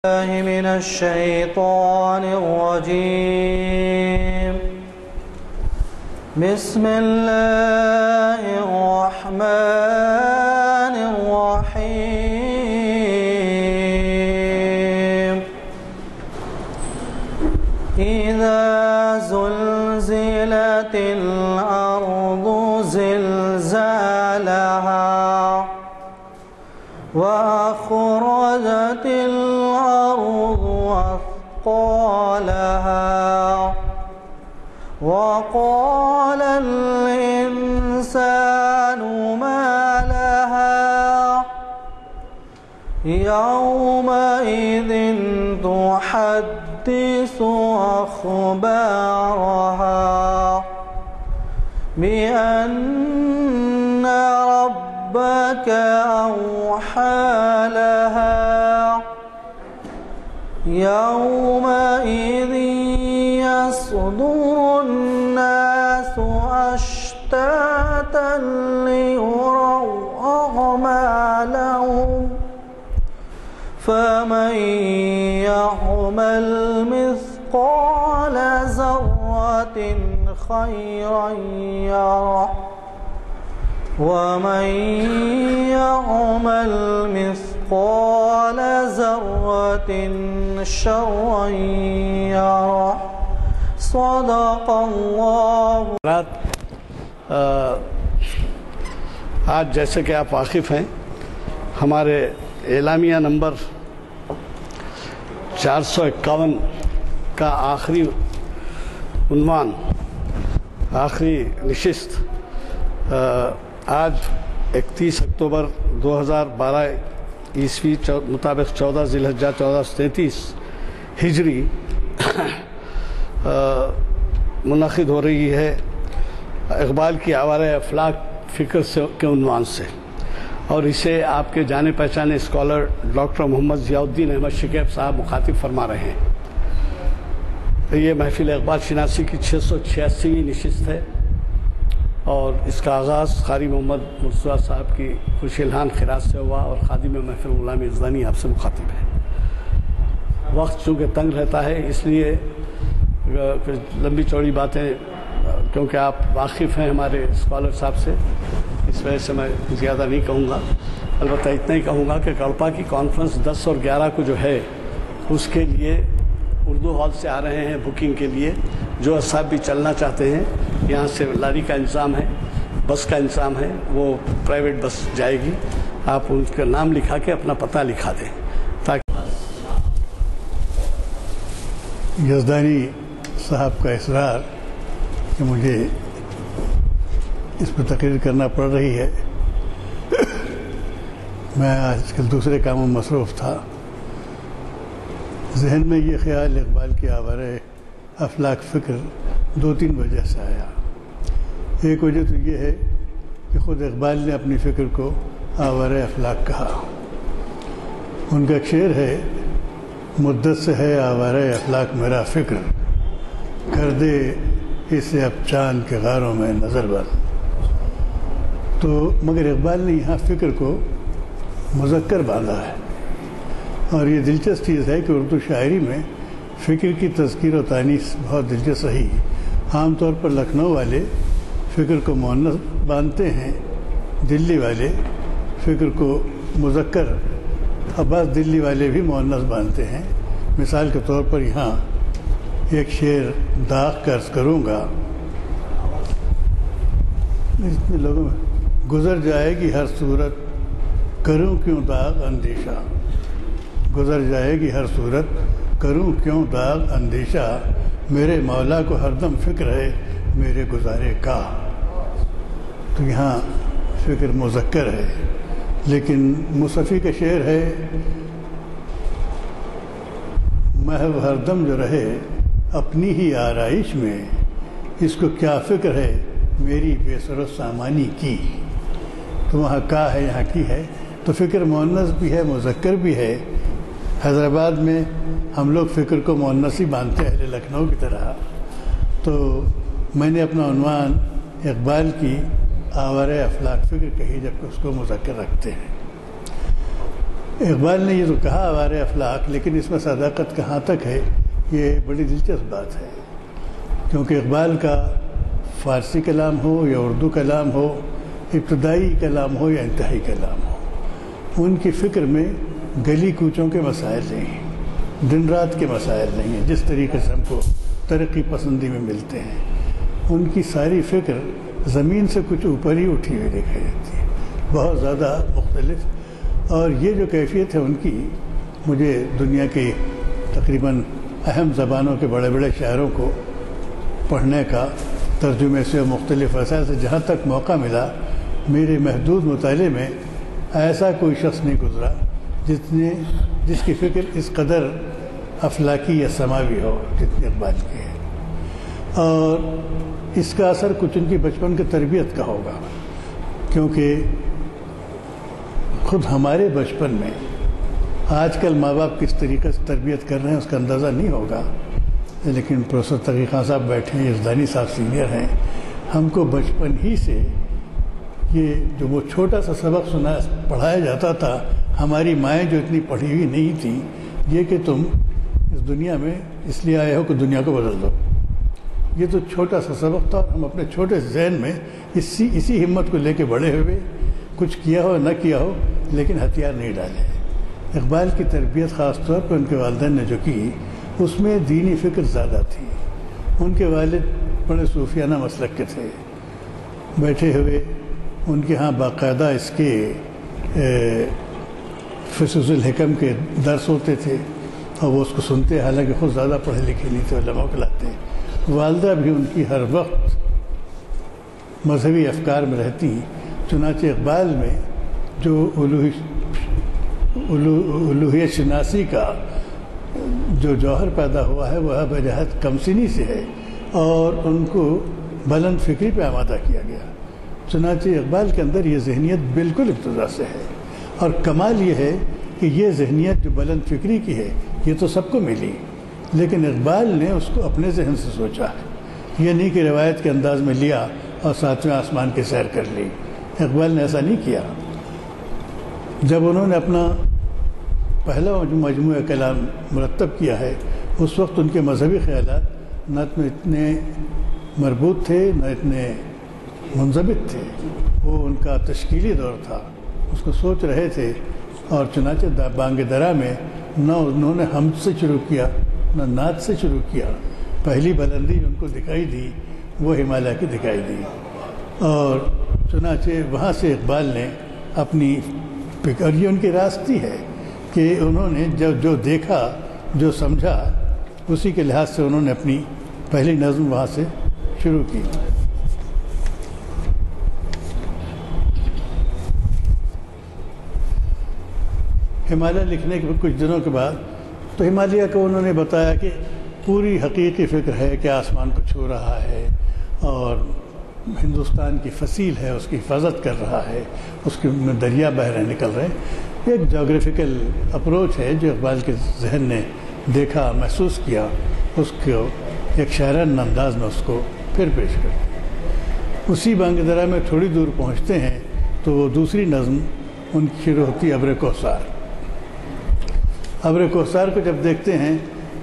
من الشيطان الرجيم. بسم الله الرحمن الرحيم. إذا زلزلت الأرض زلزالها وأخرجت الأرض أثقالها وقال الإنسان ما لها يومئذ تحدث أخبارها بأن ربك أوحى لها يومئذ يصدر الناس أشتاتا ليروا أعمالهم فمن يعمل مثقال ذرة خيرا يره ومن يعمل مثقال ذرة شرا يره. صدق اللہ. آج جیسے کہ آپ واقف ہیں ہمارے اعلامیہ نمبر 451 کا آخری عنوان، آخری نشست آج 31 اکتوبر 2012 عیسوی مطابق 14 ذی الحجہ 1433 ہجری منعقد ہو رہی ہے اقبال کی آوارۂ افلاک فکر کے عنوان سے، اور اسے آپ کے جانے پہچانے اسکالر ڈاکٹر محمد ضیاء الدین احمد شکیب صاحب مخاطب فرما رہے ہیں. یہ محفل اقبال شناسی کی 686ویں نشست ہے اور اس کا آغاز قاری محمد مرتضیٰ صاحب کی خوش الحان خراج سے ہوا اور خادم محفل غلام یزدانی آپ سے مخاطب ہے. وقت چونکہ تنگ رہتا ہے اس لیے پھر لمبی چوڑی باتیں، کیونکہ آپ واقف ہیں ہمارے اسکالر صاحب سے، اس وجہ سے میں زیادہ نہیں کہوں گا. البتہ اتنا ہی کہوں گا کہ کڑپا کی کانفرنس 10 اور 11 کو جو ہے اس کے لیے اردو ہال سے آ رہے ہیں بکنگ کے لیے. جو صاحب بھی چلنا چاہتے ہیں یہاں سے لاری کا انتظام ہے، بس کا انتظام ہے، وہ پرائیویٹ بس جائے گی. آپ ان کا نام لکھا کے اپنا پتہ لکھا دیں تاکہ یزدانی صاحب کا اصرار کہ مجھے اس پر تقریر کرنا پڑ رہی ہے. میں آج کل دوسرے کاموں میں مصروف تھا. ذہن میں یہ خیال اقبال کی آوارۂ افلاک فکر 2-3 وجہ سے آیا. ایک وجہ تو یہ ہے کہ خود اقبال نے اپنی فکر کو آوارۂ افلاک کہا. ان کا ایک شعر ہے، مدت سے ہے آوارۂ افلاک میرا فکر، کر دے اسے اب چاند کے غاروں میں نظر بند. تو مگر اقبال نے یہاں فکر کو مذکر باندھا ہے، اور یہ دلچسپ چیز ہے کہ اردو شاعری میں فکر کی تذکیر و تانیث بہت دلچسپ رہی. عام طور پر لکھنؤ والے فکر کو مؤنث باندھتے ہیں، دلی والے فکر کو مذکر، اور بعض دلی والے بھی مؤنث باندھتے ہیں. مثال کے طور پر یہاں ایک شعر داغ کا عرض کروں گا. اتنے لوگوں میں گزر جائے گی ہر صورت، کروں کیوں داغ اندیشہ، گزر جائے گی ہر صورت، کروں کیوں داغ اندیشہ، میرے مولا کو ہر دم فکر ہے میرے گزارے کا. تو یہاں فکر مذکر ہے. لیکن مصطفی کا شعر ہے، محو ہر دم جو رہے اپنی ہی آرائش میں، اس کو کیا فکر ہے میری بے سر و سامانی کی. تو وہاں کا ہے، یہاں کی ہے. تو فکر مؤنث بھی ہے، مذکر بھی ہے. حیدرآباد میں ہم لوگ فکر کو مؤنث ہی مانتے ہیں اہل لکھنؤ کی طرح. تو میں نے اپنا عنوان اقبال کی آوارۂ افلاک فکر کہی، جبکہ اس کو مذکر رکھتے ہیں. اقبال نے یہ تو کہا آوارِ افلاک، لیکن اس میں صداقت کہاں تک ہے یہ بڑی دلچسپ بات ہے، کیونکہ اقبال کا فارسی کلام ہو یا اردو کلام ہو، ابتدائی کلام ہو یا انتہائی کلام ہو، ان کی فکر میں گلی کوچوں کے مسائل نہیں ہیں، دن رات کے مسائل نہیں ہیں جس طریقے سے ہم کو ترقی پسندی میں ملتے ہیں۔ ان کی ساری فکر زمین سے کچھ اوپر ہی اٹھی ہوئی دکھائی دیتی ہے، بہت زیادہ مختلف۔ اور یہ جو کیفیت ہے ان کی، مجھے دنیا کی تقریباً اہم زبانوں کے بڑے بڑے شاعروں کو پڑھنے کا، ترجمے سے اور مختلف وسائل سے جہاں تک موقع ملا، میرے محدود مطالعے میں ایسا کوئی شخص نہیں گزرا جس کی فکر اس قدر افلاکی یا سماوی ہو جتنی اقبال کی ہے۔ اور اس کا اثر کچھ ان کی بچپن کی تربیت کا ہوگا، کیونکہ خود ہمارے بچپن میں آج کل ماں باپ کس طریقے سے تربیت کر رہے ہیں اس کا اندازہ نہیں ہوگا، لیکن پروفیسر تقی خان صاحب بیٹھے ہیں، یزدانی صاحب سینئر ہیں، ہم کو بچپن ہی سے یہ جو وہ چھوٹا سا سبق پڑھایا جاتا تھا، ہماری مائیں جو اتنی پڑھی ہوئی نہیں تھیں، یہ کہ تم اس دنیا میں اس لیے آئے ہو کہ دنیا کو بدل دو، یہ تو چھوٹا سا سبق تھا۔ ہم اپنے چھوٹے ذہن میں اسی ہمت کو لے کے بڑے ہوئے، کچھ کیا ہو نہ کیا ہو لیکن ہتھیار نہیں ڈالے۔ اقبال کی تربیت خاص طور پر ان کے والدین نے جو کی، اس میں دینی فکر زیادہ تھی۔ ان کے والد بڑے صوفیانہ مسلک کے تھے، بیٹھے ہوئے ان کے ہاں باقاعدہ اس کے فصوص الحکم کے درس ہوتے تھے اور وہ اس کو سنتے، حالانکہ خود زیادہ پڑھے لکھے نہیں تھے، علماء کہلاتے۔ والدہ بھی ان کی ہر وقت مذہبی افکار میں رہتی، چنانچہ اقبال میں جو الوہیت شناسی کا جو جوہر پیدا ہوا ہے وہ بجہت کمسنی سے ہے، اور ان کو بلند فکری پہ آمادہ کیا گیا۔ چنانچہ اقبال کے اندر یہ ذہنیت بالکل ابتدا سے ہے، اور کمال یہ ہے کہ یہ ذہنیت جو بلند فکری کی ہے یہ تو سب کو ملی، لیکن اقبال نے اس کو اپنے ذہن سے سوچا ہے، یہ نہیں کہ روایت کے انداز میں لیا اور ساتویں آسمان کی سیر کر لی۔ اقبال نے ایسا نہیں کیا۔ جب انہوں نے اپنا پہلا مجموعہ کلام مرتب کیا ہے، اس وقت ان کے مذہبی خیالات نہ اتنے مربوط تھے نہ اتنے منضبط تھے، وہ ان کا تشکیلی دور تھا، اس کو سوچ رہے تھے۔ اور چنانچہ بانگ درا میں نہ انہوں نے حمد سے شروع کیا نہ نعت سے شروع کیا، پہلی بلندی جو ان کو دکھائی دی وہ ہمالیہ کی دکھائی دی، اور چنانچہ وہاں سے اقبال نے اپنی اور یہ ان کی راستی ہے کہ انہوں نے جو دیکھا جو سمجھا اسی کے لحاظ سے انہوں نے اپنی پہلی نظم وہاں سے شروع کی۔ ہمالیہ لکھنے کے کچھ دنوں کے بعد تو ہمالیہ کو انہوں نے بتایا کہ پوری حقیقی فکر ہے کہ آسمان کو چھو رہا ہے اور ہندوستان کی فصیل ہے، اس کی حفاظت کر رہا ہے، اس کے میں دریا بہ رہے نکل رہے ہیں۔ ایک جغرافیکل اپروچ ہے جو اقبال کے ذہن نے دیکھا، محسوس کیا، اس کو ایک شاعرانہ انداز میں اس کو پھر پیش کر۔ اسی بانگ درا میں تھوڑی دور پہنچتے ہیں تو وہ دوسری نظم ان کی شروع ہوتی ہے، ابر کوثر۔ ابر کوثر کو جب دیکھتے ہیں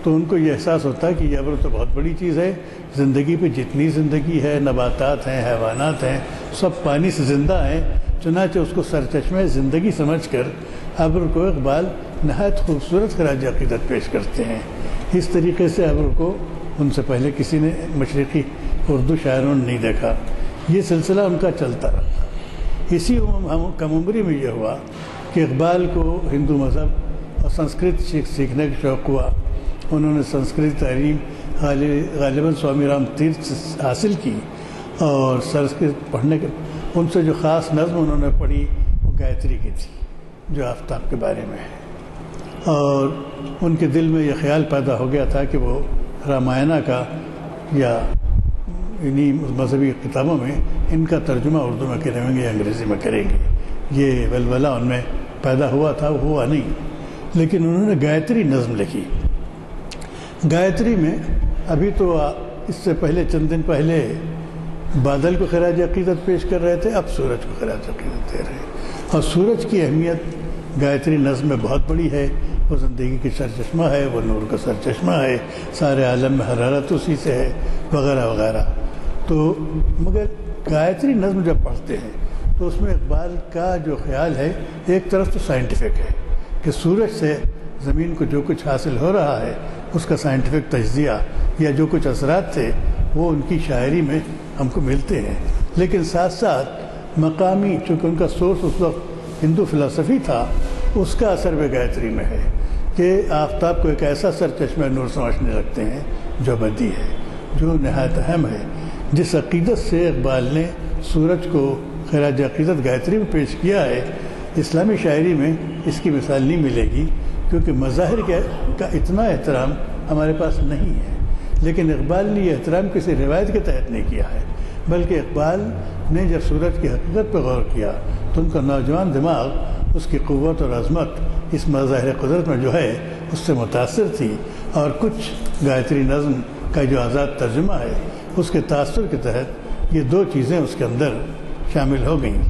تو ان کو یہ احساس ہوتا ہے کہ یہ ابر تو بہت بڑی چیز ہے، زندگی پہ جتنی زندگی ہے، نباتات ہیں، حیوانات ہیں، سب پانی سے زندہ ہیں، چنانچہ اس کو سرچشمہ زندگی سمجھ کر ابر کو اقبال نہایت خوبصورت خراج عقیدت پیش کرتے ہیں۔ اس طریقے سے ابر کو ان سے پہلے کسی نے مشرقی اردو شاعروں نے نہیں دیکھا۔ یہ سلسلہ ان کا چلتا رہا۔ اسی کم عمری میں یہ ہوا کہ اقبال کو ہندو مذہب اور سنسکرت سیکھنے کا شوق ہوا۔ انہوں نے سنسکرت تعلیم غالباً سوامی رام تیرتھ سے حاصل کی، اور سنسکرت پڑھنے کے ان سے جو خاص نظم انہوں نے پڑھی وہ گایتری کی تھی جو آفتاب کے بارے میں ہے، اور ان کے دل میں یہ خیال پیدا ہو گیا تھا کہ وہ رامائنہ کا یا انہی مذہبی کتابوں میں ان کا ترجمہ اردو میں کریں گے یا انگریزی میں کریں گے۔ یہ ولولہ ان میں پیدا ہوا تھا، وہ ہوا نہیں، لیکن انہوں نے گایتری نظم لکھی۔ گایتری میں ابھی تو اس سے پہلے چند دن پہلے بادل کو خراج عقیدت پیش کر رہے تھے، اب سورج کو خراج عقیدت دے رہے ہیں، اور سورج کی اہمیت گایتری نظم میں بہت بڑی ہے، وہ زندگی کی سرچشمہ ہے، وہ نور کا سرچشمہ ہے، سارے عالم میں حرارت اسی سے ہے، وغیرہ وغیرہ۔ تو مگر گایتری نظم جب پڑھتے ہیں تو اس میں اقبال کا جو خیال ہے ایک طرف تو سائنٹیفک ہے کہ سورج سے زمین کو جو کچھ حاصل ہو رہا ہے اس کا سائنٹیفک تجزیہ یا جو کچھ اثرات تھے وہ ان کی شاعری میں ہم کو ملتے ہیں، لیکن ساتھ ساتھ مقامی، چونکہ ان کا سورس اس وقت ہندو فلسفی تھا، اس کا اثر بھی گایتری میں ہے کہ آفتاب کو ایک ایسا سرچشمہ نور سمجھنے لگتے ہیں جو ابدی ہے، جو نہایت اہم ہے۔ جس عقیدت سے اقبال نے سورج کو خراج عقیدت گایتری میں پیش کیا ہے، اسلامی شاعری میں اس کی مثال نہیں ملے گی، کیونکہ مظاہر کا اتنا احترام ہمارے پاس نہیں ہے۔ لیکن اقبال نے یہ احترام کسی روایت کے تحت نہیں کیا ہے، بلکہ اقبال نے جب سورج کی حقیقت پہ غور کیا تو ان کا نوجوان دماغ، اس کی قوت اور عظمت اس مظاہر قدرت میں جو ہے اس سے متاثر تھی، اور کچھ گایتری نظم کا جو آزاد ترجمہ ہے اس کے تاثر کے تحت یہ دو چیزیں اس کے اندر شامل ہو گئیں۔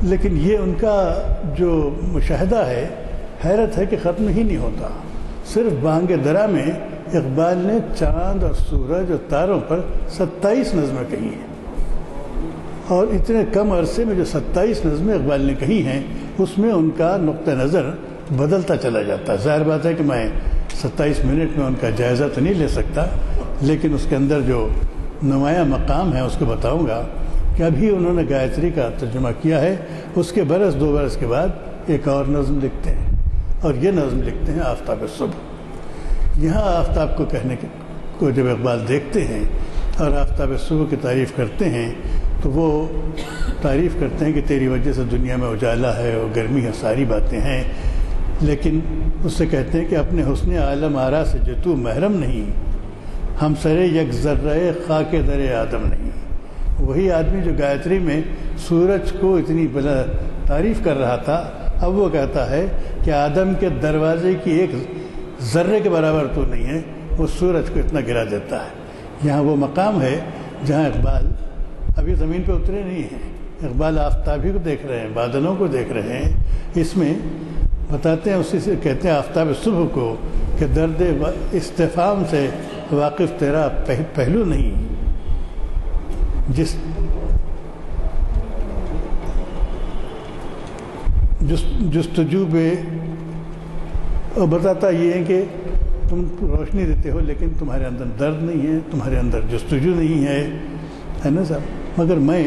لیکن یہ ان کا جو مشاہدہ ہے حیرت ہے کہ ختم ہی نہیں ہوتا۔ صرف بانگ درا میں اقبال نے چاند اور سورج اور تاروں پر 27 نظمیں کہی ہیں، اور اتنے کم عرصے میں جو 27 نظمیں اقبال نے کہی ہیں اس میں ان کا نقطہ نظر بدلتا چلا جاتا ہے۔ ظاہر بات ہے کہ میں 27 منٹ میں ان کا جائزہ تو نہیں لے سکتا، لیکن اس کے اندر جو نمایاں مقام ہے اس کو بتاؤں گا کہ ابھی انہوں نے گایتری کا ترجمہ کیا ہے، اس کے برس 2 برس کے بعد ایک اور نظم لکھتے ہیں، اور یہ نظم لکھتے ہیں آفتاب صبح۔ یہاں آفتاب کو کہنے کو جب اقبال دیکھتے ہیں اور آفتاب صبح کی تعریف کرتے ہیں تو وہ تعریف کرتے ہیں کہ تیری وجہ سے دنیا میں اجالا ہے اور گرمی ہے، ساری باتیں ہیں، لیکن اس سے کہتے ہیں کہ اپنے حسن عالم آرا سے جو تو محرم نہیں، ہم سرے یک ذرہ خاک در آدم نہیں۔ وہی آدمی جو گایتری میں سورج کو اتنی بلا تعریف کر رہا تھا، اب وہ کہتا ہے کہ آدم کے دروازے کی ایک ذرے کے برابر تو نہیں ہے، وہ سورج کو اتنا گرا دیتا ہے۔ یہاں وہ مقام ہے جہاں اقبال ابھی زمین پہ اترے نہیں ہیں، اقبال آفتابی کو دیکھ رہے ہیں، بادلوں کو دیکھ رہے ہیں۔ اس میں بتاتے ہیں، اسی سے کہتے ہیں آفتاب صبح کو کہ درد استفہام سے واقف تیرا پہلو نہیں، جستجو بے، اور بتاتا یہ ہے کہ تم روشنی دیتے ہو لیکن تمہارے اندر درد نہیں ہے، تمہارے اندر جستجو نہیں ہے نا صاحب، مگر میں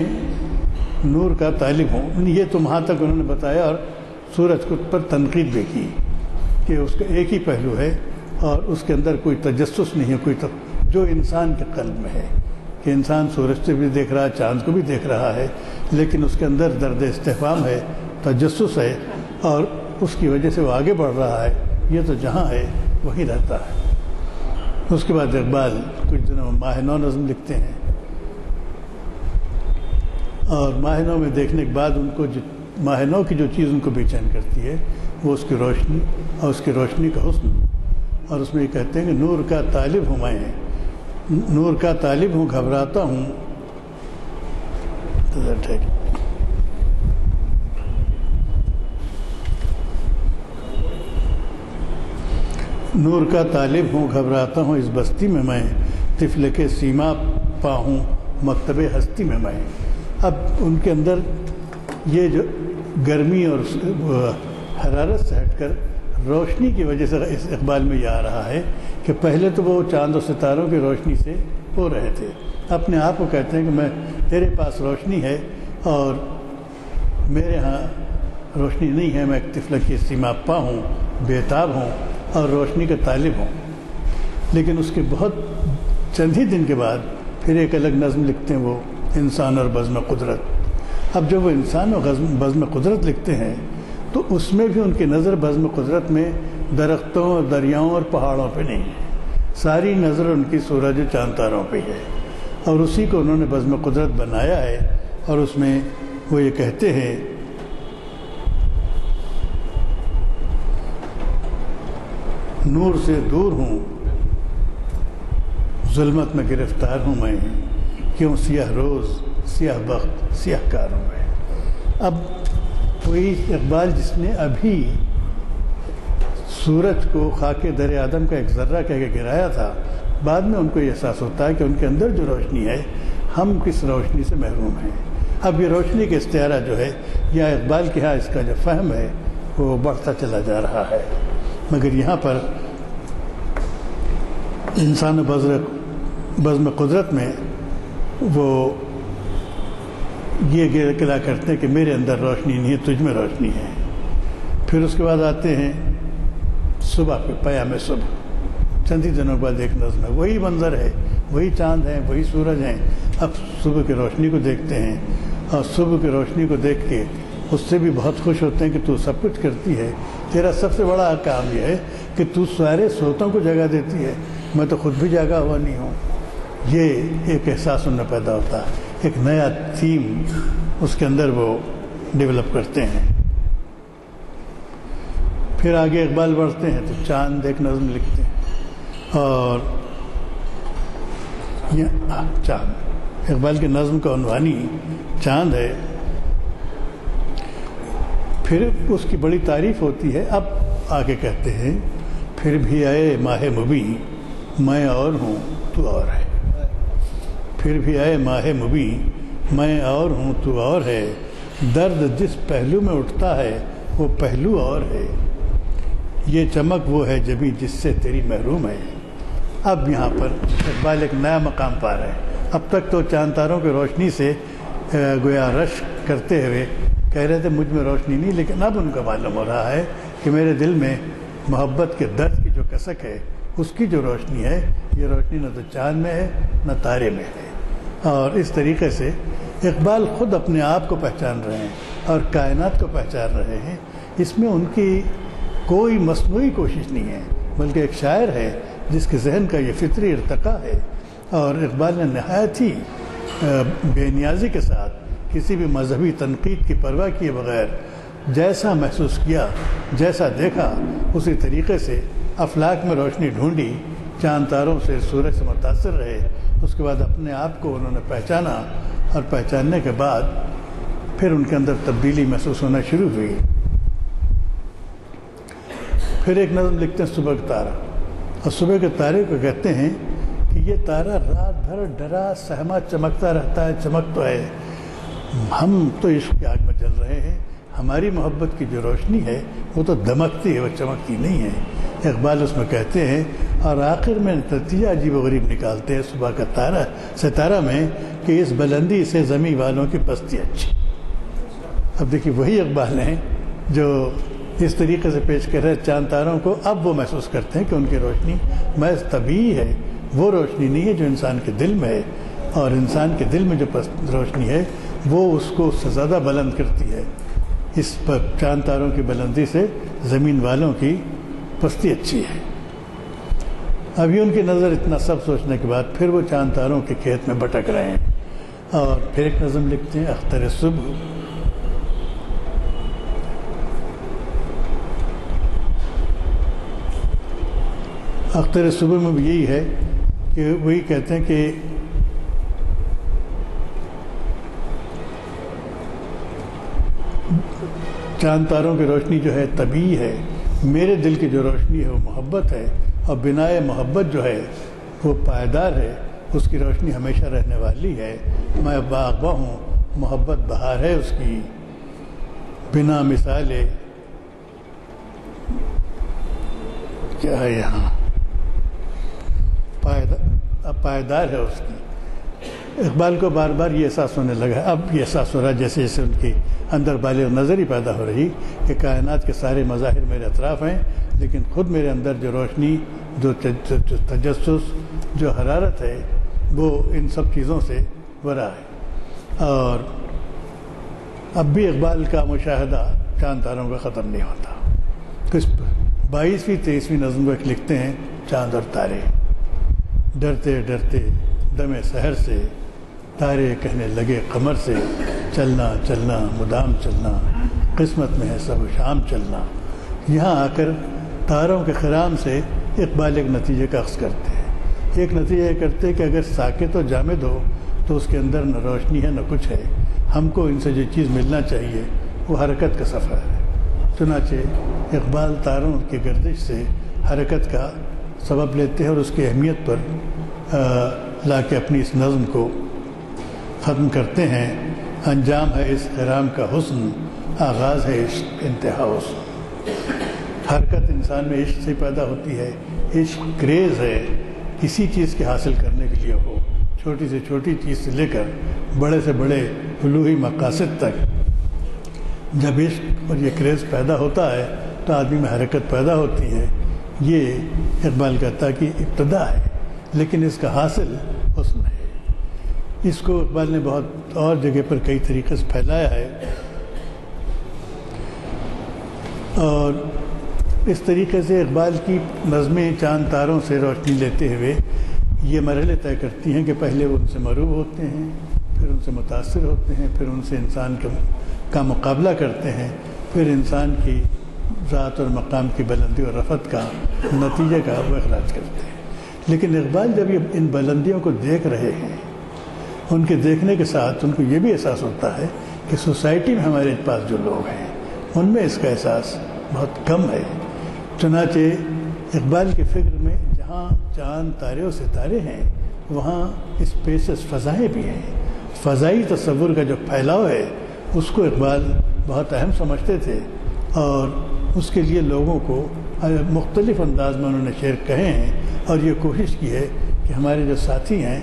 نور کا طالب ہوں۔ یہ تو وہاں تک انہوں نے بتایا، اور سورج کو پر تنقید بھی کی کہ اس کا ایک ہی پہلو ہے اور اس کے اندر کوئی تجسس نہیں ہے، کوئی جو انسان کے قلب میں ہے کہ انسان سورج سے بھی دیکھ رہا ہے، چاند کو بھی دیکھ رہا ہے، لیکن اس کے اندر درد استفہام ہے، تجسس ہے، اور اس کی وجہ سے وہ آگے بڑھ رہا ہے۔ یہ تو جہاں ہے وہیں رہتا ہے۔ اس کے بعد اقبال کچھ دنوں میں ماہ نو نظم لکھتے ہیں، اور ماہ نو میں دیکھنے کے بعد ان کو ماہ نو کی جو چیز ان کو بے چین کرتی ہے وہ اس کی روشنی اور اس کی روشنی کا حسن، اور اس میں یہ کہتے ہیں کہ نور کا طالب ہوں میں، نور کا طالب ہوں، گھبراتا ہوں۔ نور کا طالب ہوں، گھبراتا ہوں اس بستی میں میں، طفل کے سیما پا ہوں مکتب ہستی میں میں۔ اب ان کے اندر یہ جو گرمی اور حرارت سے ہٹ کر روشنی کی وجہ سے اس اقبال میں یہ آ رہا ہے کہ پہلے تو وہ چاند و ستاروں کی روشنی سے ہو رہے تھے، اپنے آپ کو کہتے ہیں کہ میں تیرے پاس روشنی ہے اور میرے ہاں روشنی نہیں ہے، میں ایک طفل کی سیما پا ہوں، بےتاب ہوں اور روشنی کا طالب ہوں۔ لیکن اس کے بہت چند ہی دن کے بعد پھر ایک الگ نظم لکھتے ہیں، وہ انسان اور بزم قدرت۔ اب جب وہ انسان اور بزم قدرت لکھتے ہیں تو اس میں بھی ان کی نظر بزم قدرت میں درختوں اور دریاؤں اور پہاڑوں پہ نہیں ہے، ساری نظر ان کی سورج و چاند تاروں پہ ہے، اور اسی کو انہوں نے بزم قدرت بنایا ہے۔ اور اس میں وہ یہ کہتے ہیں نور سے دور ہوں، ظلمت میں گرفتار ہوں میں، کیوں سیاہ روز سیاہ بخت سیاہ کار ہوں میں۔ اب وہی اقبال جس نے ابھی سورج کو خاک در آدم کا ایک ذرہ کہہ کے گرایا تھا، بعد میں ان کو یہ احساس ہوتا ہے کہ ان کے اندر جو روشنی ہے ہم کس روشنی سے محروم ہیں۔ اب یہ روشنی کا استعارہ جو ہے یا اقبال کے ہاں اس کا جو فہم ہے وہ بڑھتا چلا جا رہا ہے، مگر یہاں پر انسان بزم قدرت میں وہ یہ گلا کرتے ہیں کہ میرے اندر روشنی نہیں ہے، تجھ میں روشنی ہے۔ پھر اس کے بعد آتے ہیں صبح پہ، پیام صبح، چند ہی دنوں بعد ایک نظم ہے، وہی منظر ہے، وہی چاند ہیں، وہی سورج ہیں، اب صبح کی روشنی کو دیکھتے ہیں اور صبح کی روشنی کو دیکھ کے اس سے بھی بہت خوش ہوتے ہیں کہ تو سب کچھ کرتی ہے، تیرا سب سے بڑا کام یہ ہے کہ تو سارے سوتوں کو جگہ دیتی ہے، میں تو خود بھی جاگا ہوا نہیں ہوں۔ یہ ایک احساس ان میں پیدا ہوتا ہے، ایک نیا تھیم اس کے اندر وہ ڈیولپ کرتے ہیں۔ پھر آگے اقبال بڑھتے ہیں تو چاند ایک نظم لکھتے ہیں، اور چاند اقبال کی نظم کا عنوانی چاند ہے۔ پھر اس کی بڑی تعریف ہوتی ہے، اب آگے کہتے ہیں پھر بھی آئے ماہ مبیں میں اور ہوں تو اور ہے، پھر بھی آئے ماہ مبیں میں اور ہوں تو اور ہے، درد جس پہلو میں اٹھتا ہے وہ پہلو اور ہے، یہ چمک وہ ہے جبھی جس سے تیری محروم ہے۔ اب یہاں پر اقبال ایک نیا مقام پا رہے ہیں۔ اب تک تو چاند تاروں کی روشنی سے گویا رشک کرتے ہوئے کہہ رہے تھے مجھ میں روشنی نہیں، لیکن اب ان کا معلوم ہو رہا ہے کہ میرے دل میں محبت کے درد کی جو کسک ہے اس کی جو روشنی ہے، یہ روشنی نہ تو چاند میں ہے نہ تارے میں ہے۔ اور اس طریقے سے اقبال خود اپنے آپ کو پہچان رہے ہیں اور کائنات کو پہچان رہے ہیں، اس میں ان کی کوئی مصنوعی کوشش نہیں ہے، بلکہ ایک شاعر ہے جس کے ذہن کا یہ فطری ارتقاء ہے۔ اور اقبال نے نہایت ہی بے نیازی کے ساتھ کسی بھی مذہبی تنقید کی پرواہ کیے بغیر جیسا محسوس کیا، جیسا دیکھا، اسی طریقے سے افلاک میں روشنی ڈھونڈی، چاند تاروں سے سورج سے متاثر رہے، اس کے بعد اپنے آپ کو انہوں نے پہچانا، اور پہچاننے کے بعد پھر ان کے اندر تبدیلی محسوس ہونا شروع ہوئی۔ پھر ایک نظم لکھتے ہیں صبح کا تارہ، اور صبح کے تارے کو کہتے ہیں کہ یہ تارہ رات بھر ڈرا سہما چمکتا رہتا ہے، چمک تو ہے، ہم تو عشق کی آگ میں جل رہے ہیں، ہماری محبت کی جو روشنی ہے وہ تو دمکتی ہے، وہ چمکتی نہیں ہے۔ اقبال اس میں کہتے ہیں، اور آخر میں نتیجہ عجیب و غریب نکالتے ہیں صبح کا تارہ ستارہ میں کہ اس بلندی سے زمیں والوں کی پستی اچھی۔ اب دیکھیے وہی اقبال ہیں جو اس طریقے سے پیش کر رہے چاند تاروں کو، اب وہ محسوس کرتے ہیں کہ ان کی روشنی محض طبیعی ہے، وہ روشنی نہیں ہے جو انسان کے دل میں ہے، اور انسان کے دل میں جو روشنی ہے وہ اس کو اس سے زیادہ بلند کرتی ہے۔ اس پر چاند تاروں کی بلندی سے زمین والوں کی پستی اچھی ہے۔ ابھی ان کی نظر اتنا سب سوچنے کے بعد پھر وہ چاند تاروں کے کھیت میں بھٹک رہے ہیں، اور پھر ایک نظم لکھتے ہیں اختر صبح، اختر صبح میں بھی یہی ہے کہ وہی کہتے ہیں کہ چاند تاروں کی روشنی جو ہے طبیعی ہے، میرے دل کی جو روشنی ہے وہ محبت ہے، اور بنائے محبت جو ہے وہ پائیدار ہے، اس کی روشنی ہمیشہ رہنے والی ہے۔ میں باغباں ہوں، محبت بہار ہے اس کی، بنا مثال کیا ہے یہاں، پائیدار ہے اس کی۔ اقبال کو بار بار یہ احساس ہونے لگا، اب یہ احساس ہو رہا ہے جیسے جیسے ان کی اندر بالغ نظر ہی پیدا ہو رہی کہ کائنات کے سارے مظاہر میرے اطراف ہیں، لیکن خود میرے اندر جو روشنی، جو تجسس، جو حرارت ہے، وہ ان سب چیزوں سے ورا ہے۔ اور اب بھی اقبال کا مشاہدہ چاند تاروں کا ختم نہیں ہوتا۔ کس 22ویں 23ویں نظم کو لکھتے ہیں چاند اور تارے، ڈرتے ڈرتے دم سحر سے تارے کہنے لگے قمر سے، چلنا چلنا مدام چلنا، قسمت میں ہے سب شام چلنا۔ یہاں آ کر تاروں کے خرام سے اقبال ایک نتیجے کا اخذ کرتے ہیں، ایک نتیجہ یہ کرتے کہ اگر ساکت و جامد ہو تو اس کے اندر نہ روشنی ہے نہ کچھ ہے. ہم کو ان سے جو چیز ملنا چاہیے وہ حرکت کا سفر ہے. چنانچہ اقبال تاروں کی گردش سے حرکت کا سبب لیتے ہیں اور اس کی اہمیت پر لا کے اپنی اس نظم کو ختم کرتے ہیں. انجام ہے اس خرام کا حسن، آغاز ہے عشق انتہا حسن. حرکت انسان میں عشق سے پیدا ہوتی ہے. عشق کریز ہے کسی چیز کے حاصل کرنے کے لیے ہو، چھوٹی سے چھوٹی چیز سے لے کر بڑے سے بڑے الوہی مقاصد تک. جب عشق اور یہ کریز پیدا ہوتا ہے تو آدمی میں حرکت پیدا ہوتی ہے. یہ اقبال کہتا کہ ابتدا ہے لیکن اس کا حاصل حسن ہے. اس کو اقبال نے بہت اور جگہ پر کئی طریقے سے پھیلایا ہے، اور اس طریقے سے اقبال کی نظمیں چاند تاروں سے روشنی لیتے ہوئے یہ مرحلے طے کرتی ہیں کہ پہلے وہ ان سے مروب ہوتے ہیں، پھر ان سے متاثر ہوتے ہیں، پھر ان سے انسان کا مقابلہ کرتے ہیں، پھر انسان کی ذات اور مقام کی بلندی اور رفعت کا نتیجے کا وہ اخراج کرتے ہیں. لیکن اقبال جب یہ ان بلندیوں کو دیکھ رہے ہیں، ان کے دیکھنے کے ساتھ ان کو یہ بھی احساس ہوتا ہے کہ سوسائٹی میں ہمارے پاس جو لوگ ہیں ان میں اس کا احساس بہت کم ہے. چنانچہ اقبال کی فکر میں جہاں چاند تارے و ستارے ہیں وہاں اسپیسز فضائیں بھی ہیں. فضائی تصور کا جو پھیلاؤ ہے اس کو اقبال بہت اہم سمجھتے تھے، اور اس کے لیے لوگوں کو مختلف انداز میں انہوں نے شعر کہے ہیں، اور یہ کوشش کی ہے کہ ہمارے جو ساتھی ہیں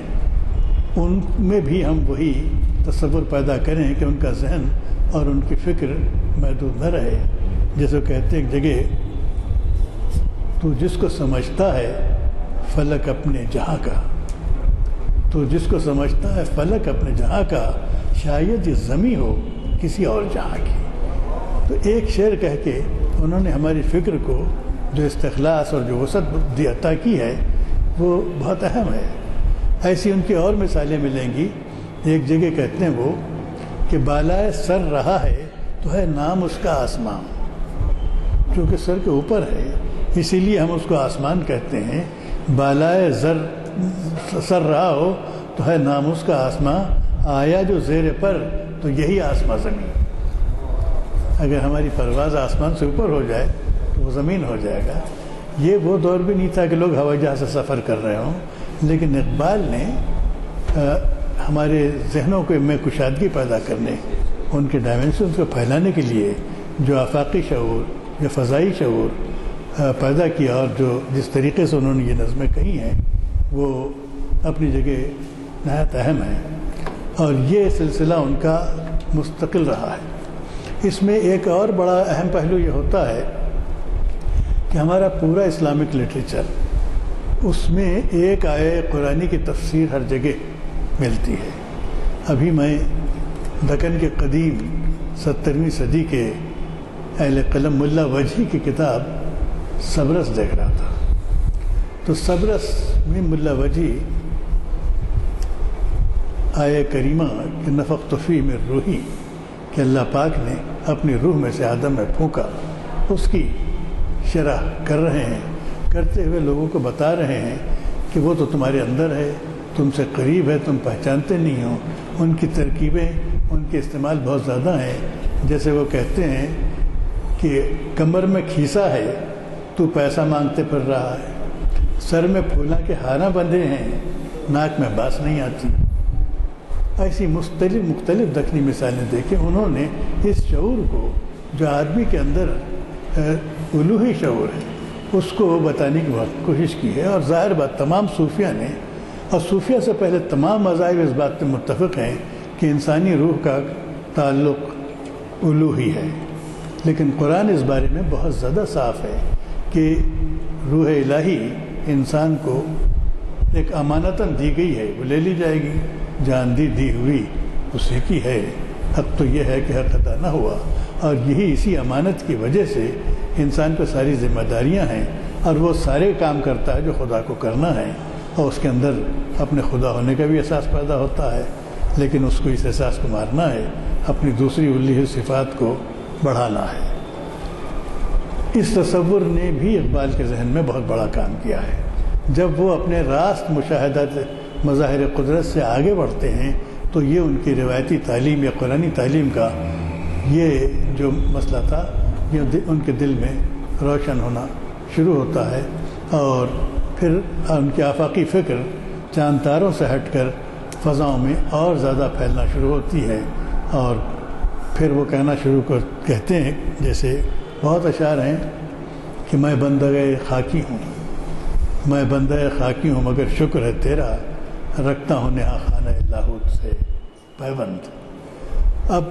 ان میں بھی ہم وہی تصور پیدا کریں کہ ان کا ذہن اور ان کی فکر محدود نہ رہے. جیسے کہتے ہیں ایک جگہ، تو جس کو سمجھتا ہے فلک اپنے جہاں کا، تو جس کو سمجھتا ہے فلک اپنے جہاں کا، شاید یہ زمیں ہو کسی اور جہاں کی. تو ایک شعر کہہ کے انہوں نے ہماری فکر کو جو استخلاص اور جو وسعت عطا کی ہے وہ بہت اہم ہے. ایسی ان کی اور مثالیں ملیں گی. ایک جگہ کہتے ہیں وہ کہ بالائے سر رہا ہے تو ہے نام اس کا آسمان. چونکہ سر کے اوپر ہے اسی لیے ہم اس کو آسمان کہتے ہیں. بالائے سر رہا ہو تو ہے نام اس کا آسمان، آیا جو زیر پر تو یہی آسمان زمین. اگر ہماری پرواز آسمان سے اوپر ہو جائے تو وہ زمین ہو جائے گا. یہ وہ دور بھی نہیں تھا کہ لوگ ہوائی جہاز سے سفر کر رہے ہوں، لیکن اقبال نے ہمارے ذہنوں کو میں کشادگی پیدا کرنے، ان کے ڈائمنشنز کو پھیلانے کے لیے جو آفاقی شعور یا فضائی شعور پیدا کیا، اور جو جس طریقے سے انہوں نے یہ نظمیں کہی ہیں وہ اپنی جگہ نہایت اہم ہے. اور یہ سلسلہ ان کا مستقل رہا ہے. اس میں ایک اور بڑا اہم پہلو یہ ہوتا ہے کہ ہمارا پورا اسلامک لٹریچر، اس میں ایک آیے قرآنی کی تفسیر ہر جگہ ملتی ہے. ابھی میں دکن کے قدیم 17ویں صدی کے اہل قلم ملا وجہی کی کتاب صبرس دیکھ رہا تھا. تو صبرس میں ملا وجہی آیے کریمہ کہ نفخت فیہ من روحی، کہ اللہ پاک نے اپنی روح میں سے آدم میں پھونکا، اس کی شرح کر رہے ہیں، کرتے ہوئے لوگوں کو بتا رہے ہیں کہ وہ تو تمہارے اندر ہے، تم سے قریب ہے، تم پہچانتے نہیں ہو. ان کی ترکیبیں، ان کے استعمال بہت زیادہ ہیں. جیسے وہ کہتے ہیں کہ کمر میں کھیسا ہے تو پیسہ مانگتے پھر رہا ہے، سر میں پھولاں کے ہاراں بندھے ہیں، ناک میں بانس نہیں آتی. ایسی مختلف دکنی مثالیں دیکھیں. انہوں نے اس شعور کو جو آدمی کے اندر الوہی شعور ہے اس کو بتانے کی کوشش کی ہے. اور ظاہر بات تمام صوفیہ نے، اور صوفیہ سے پہلے تمام مذاہب اس بات پہ متفق ہیں کہ انسانی روح کا تعلق الوہی ہے. لیکن قرآن اس بارے میں بہت زیادہ صاف ہے کہ روح الہی انسان کو ایک امانتاً دی گئی ہے، وہ لے لی جائے گی. جان دی ہوئی اسی کی ہے. حق تو یہ ہے کہ حق ادا نہ ہوا، اور یہی اسی امانت کی وجہ سے انسان پہ ساری ذمہ داریاں ہیں، اور وہ سارے کام کرتا ہے جو خدا کو کرنا ہے، اور اس کے اندر اپنے خدا ہونے کا بھی احساس پیدا ہوتا ہے. لیکن اس کو اس احساس کو مارنا ہے، اپنی دوسری الوہی صفات کو بڑھانا ہے. اس تصور نے بھی اقبال کے ذہن میں بہت بڑا کام کیا ہے. جب وہ اپنے راست مشاہدات مظاہر قدرت سے آگے بڑھتے ہیں تو یہ ان کی روایتی تعلیم یا قرآنی تعلیم کا یہ جو مسئلہ تھا یہ ان کے دل میں روشن ہونا شروع ہوتا ہے، اور پھر ان کی آفاقی فکر چاند تاروں سے ہٹ کر فضاؤں میں اور زیادہ پھیلنا شروع ہوتی ہے، اور پھر وہ کہتے ہیں جیسے بہت اشعار ہیں کہ میں بندہ خاکی ہوں، میں بندہ خاکی ہوں مگر شکر ہے تیرا، رکھتا ہوں نہا خانہ لاہوت سے پیوند۔ اب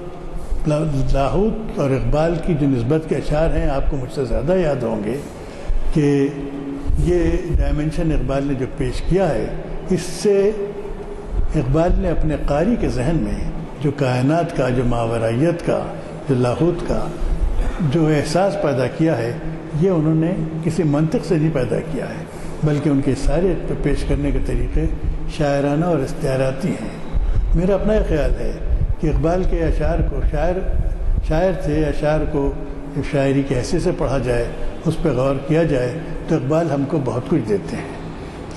لاہوت اور اقبال کی جو نسبت کے اشعار ہیں آپ کو مجھ سے زیادہ یاد ہوں گے کہ یہ ڈائمنشن اقبال نے جو پیش کیا ہے، اس سے اقبال نے اپنے قاری کے ذہن میں جو کائنات کا، جو ماورائیت کا، جو لاہوت کا جو احساس پیدا کیا ہے، یہ انہوں نے کسی منطق سے نہیں پیدا کیا ہے، بلکہ ان کے سارے پیش کرنے کے طریقے شاعرانہ اور استعاراتی ہیں۔ میرا اپنا یہ خیال ہے کہ اقبال کے اشعار کو شاعر تھے، اشعار کو شاعری کی حیثیت سے پڑھا جائے، اس پہ غور کیا جائے تو اقبال ہم کو بہت کچھ دیتے ہیں،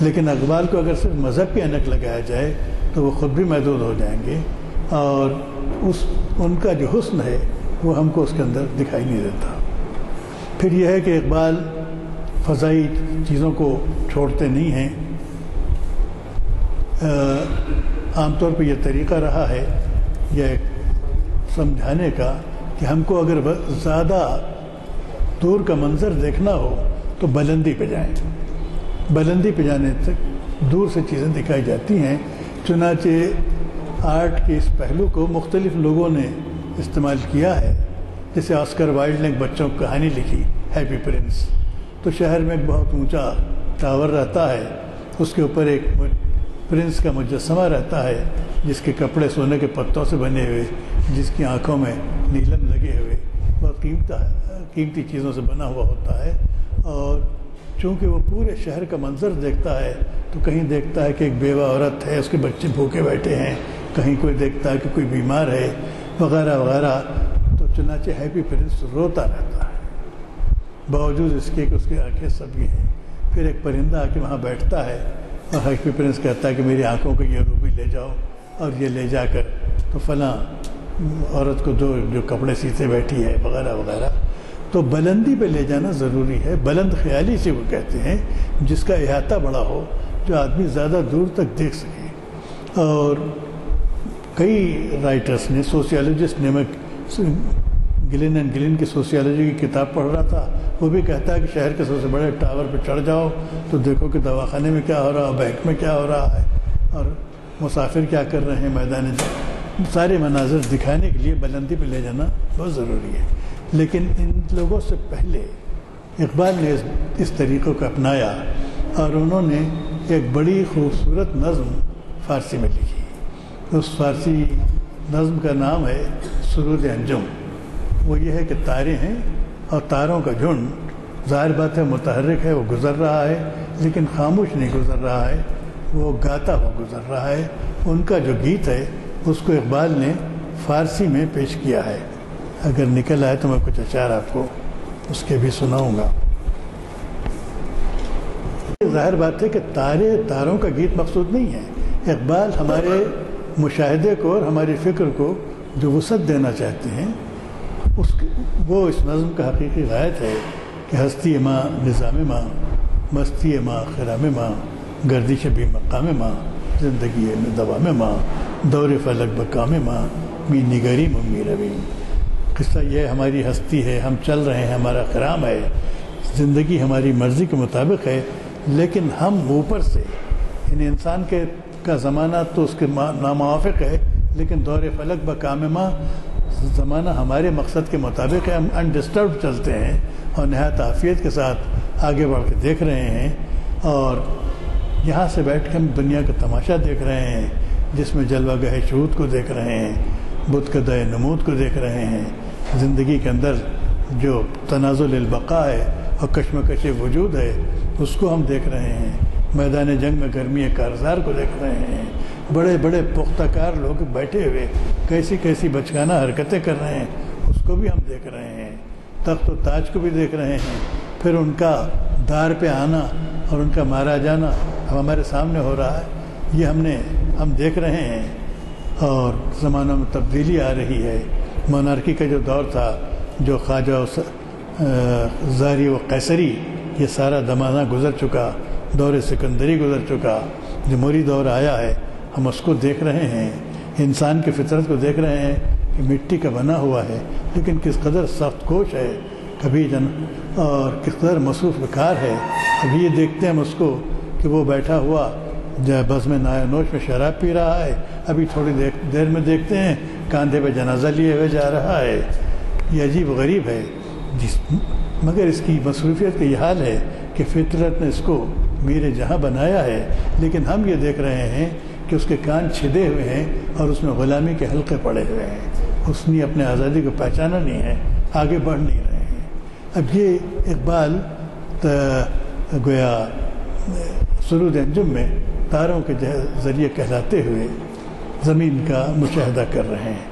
لیکن اقبال کو اگر صرف مذہب کی اینک لگایا جائے تو وہ خود بھی محدود ہو جائیں گے، اور ان کا جو حسن ہے وہ ہم کو اس کے اندر دکھائی نہیں دیتا۔ پھر یہ ہے کہ اقبال فضائی چیزوں کو چھوڑتے نہیں ہیں۔ عام طور پہ یہ طریقہ رہا ہے یہ سمجھانے کا کہ ہم کو اگر زیادہ دور کا منظر دیکھنا ہو تو بلندی پہ جائیں، بلندی پہ جانے تک دور سے چیزیں دکھائی جاتی ہیں۔ چنانچہ آرٹ کے اس پہلو کو مختلف لوگوں نے استعمال کیا ہے، جیسے آسکر وائلڈ نے ایک بچوں کی کہانی لکھی ہیپی پرنس، تو شہر میں ایک بہت اونچا ٹاور رہتا ہے، اس کے اوپر ایک پرنس کا مجسمہ رہتا ہے جس کے کپڑے سونے کے پتوں سے بنے ہوئے، جس کی آنکھوں میں نیلم لگے ہوئے، بہت قیمتی چیزوں سے بنا ہوا ہوتا ہے، اور چونکہ وہ پورے شہر کا منظر دیکھتا ہے تو کہیں دیکھتا ہے کہ ایک بیوہ عورت ہے، اس کے بچے بھوکے بیٹھے ہیں، کہیں کوئی دیکھتا ہے کہ کوئی بیمار ہے وغیرہ وغیرہ، تو چنانچہ ہیپی پرنس روتا رہتا ہے باوجود اس کے کہ اس کی آنکھیں سبھی ہیں۔ پھر ایک پرندہ آ کے وہاں بیٹھتا ہے اور ہیپی پرنس کہتا ہے کہ میری آنکھوں کو یہ روبی لے جاؤ، اور یہ لے جا کر تو فلاں عورت کو جو کپڑے سیتے بیٹھی ہے وغیرہ وغیرہ۔ تو بلندی پہ لے جانا ضروری ہے، بلند خیالی سے وہ کہتے ہیں جس کا احاطہ بڑا ہو، جو آدمی زیادہ دور تک دیکھ سکے۔ اور کئی رائٹرز نے، سوسیالوجسٹ نے، میں گلن اینڈ گلن کی سوسیالوجی کی کتاب پڑھ رہا تھا، وہ بھی کہتا ہے کہ شہر کے سب سے بڑے ٹاور پہ چڑھ جاؤ تو دیکھو کہ دواخانے میں کیا ہو رہا ہے، بینک میں کیا ہو رہا ہے، اور مسافر کیا کر رہے ہیں میدان جنگ، سارے مناظر دکھانے کے لیے بلندی پہ لے جانا بہت ضروری ہے۔ لیکن ان لوگوں سے پہلے اقبال نے اس طریقے کو اپنایا، اور انہوں نے ایک بڑی خوبصورت نظم فارسی میں لکھی۔ اس فارسی نظم کا نام ہے سرود انجم۔ وہ یہ ہے کہ تارے ہیں اور تاروں کا جھنڈ، ظاہر بات ہے متحرک ہے، وہ گزر رہا ہے، لیکن خاموش نہیں گزر رہا ہے، وہ گاتا ہوا گزر رہا ہے۔ ان کا جو گیت ہے اس کو اقبال نے فارسی میں پیش کیا ہے۔ اگر نکل آئے تو میں کچھ اشعار آپ کو اس کے بھی سناؤں گا۔ ظاہر بات ہے کہ تاروں کا گیت مقصود نہیں ہے، اقبال ہمارے مشاہدے کو اور ہماری فکر کو جو وسعت دینا چاہتے ہیں وہ اس نظم کا حقیقی غایت ہے کہ ہستی ماں نظام ماں، مستی ماں خرام ماں، گردش بھی مقام ماں، زندگی میں دوام ماں، دور فلک بکام ماں، می نگری ممی روی۔ قصہ یہ ہماری ہستی ہے، ہم چل رہے ہیں، ہمارا خرام ہے، زندگی ہماری مرضی کے مطابق ہے، لیکن ہم اوپر سے، یعنی انسان کا زمانہ تو اس کے ناموافق ہے، لیکن دور فلک بکام ماں، زمانہ ہمارے مقصد کے مطابق ہے، ہم انڈسٹرب چلتے ہیں اور نہایت عافیت کے ساتھ آگے بڑھ کے دیکھ رہے ہیں، اور یہاں سے بیٹھ کے ہم دنیا کا تماشا دیکھ رہے ہیں جس میں جلوہ گاہ شہود کو دیکھ رہے ہیں، بت کدہ نمود کو دیکھ رہے ہیں، زندگی کے اندر جو تنازل البقاء ہے اور کشمکش وجود ہے اس کو ہم دیکھ رہے ہیں، میدان جنگ میں گرمی کارزار کو دیکھ رہے ہیں، بڑے بڑے پختہ کار لوگ بیٹھے ہوئے کیسی کیسی بچگانہ حرکتیں کر رہے ہیں اس کو بھی ہم دیکھ رہے ہیں، تخت و تاج کو بھی دیکھ رہے ہیں، پھر ان کا دار پہ آنا اور ان کا مارا جانا اب ہمارے سامنے ہو رہا ہے، یہ ہم دیکھ رہے ہیں، اور زمانوں میں تبدیلی آ رہی ہے۔ مونارکی کا جو دور تھا، جو خواجہ زاری و قیصری، یہ سارا زمانہ گزر چکا، دور سکندری گزر چکا، جمہوری دور آیا ہے، ہم اس کو دیکھ رہے ہیں، انسان کی فطرت کو دیکھ رہے ہیں کہ مٹی کا بنا ہوا ہے، لیکن کس قدر سخت کوش ہے کبھی اور کس قدر مصروف کار ہے۔ ابھی یہ دیکھتے ہیں ہم اس کو کہ وہ بیٹھا ہوا بس میں نوش میں شراب پی رہا ہے، ابھی تھوڑی دیر میں دیکھتے ہیں کاندھے پہ جنازہ لیے ہوئے جا رہا ہے۔ یہ عجیب و غریب ہے، مگر اس کی مصروفیت کا یہ حال ہے کہ فطرت نے اس کو میرے جہاں بنایا ہے، لیکن ہم یہ دیکھ رہے ہیں کہ اس کے کان چھدے ہوئے ہیں اور اس میں غلامی کے حلقے پڑے ہوئے ہیں، اس نے اپنے آزادی کو پہچانا نہیں ہے، آگے بڑھ نہیں رہے ہیں۔ اب یہ اقبال گویا سرود انجم میں تاروں کے ذریعے کہلاتے ہوئے زمین کا مشاہدہ کر رہے ہیں۔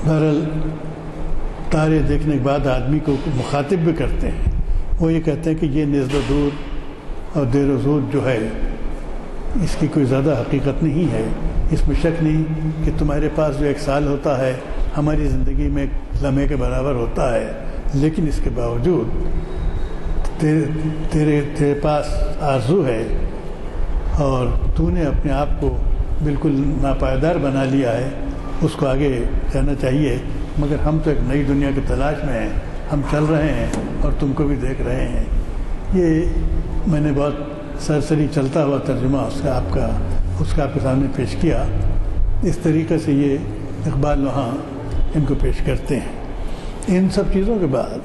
بہرحال تارے دیکھنے کے بعد آدمی کو مخاطب بھی کرتے ہیں، وہ یہ کہتے ہیں کہ یہ نزد و دور اور دیر و زود جو ہے اس کی کوئی زیادہ حقیقت نہیں ہے، اس میں شک نہیں کہ تمہارے پاس جو ایک سال ہوتا ہے ہماری زندگی میں ایک لمحے کے برابر ہوتا ہے، لیکن اس کے باوجود تیرے پاس آرزو ہے اور تو نے اپنے آپ کو بالکل ناپائیدار بنا لیا ہے، اس کو آگے جانا چاہیے، مگر ہم تو ایک نئی دنیا کی تلاش میں ہیں، ہم چل رہے ہیں اور تم کو بھی دیکھ رہے ہیں۔ یہ میں نے بہت سرسری چلتا ہوا ترجمہ اس کا آپ کے سامنے پیش کیا۔ اس طریقے سے یہ اقبال وہاں ان کو پیش کرتے ہیں۔ ان سب چیزوں کے بعد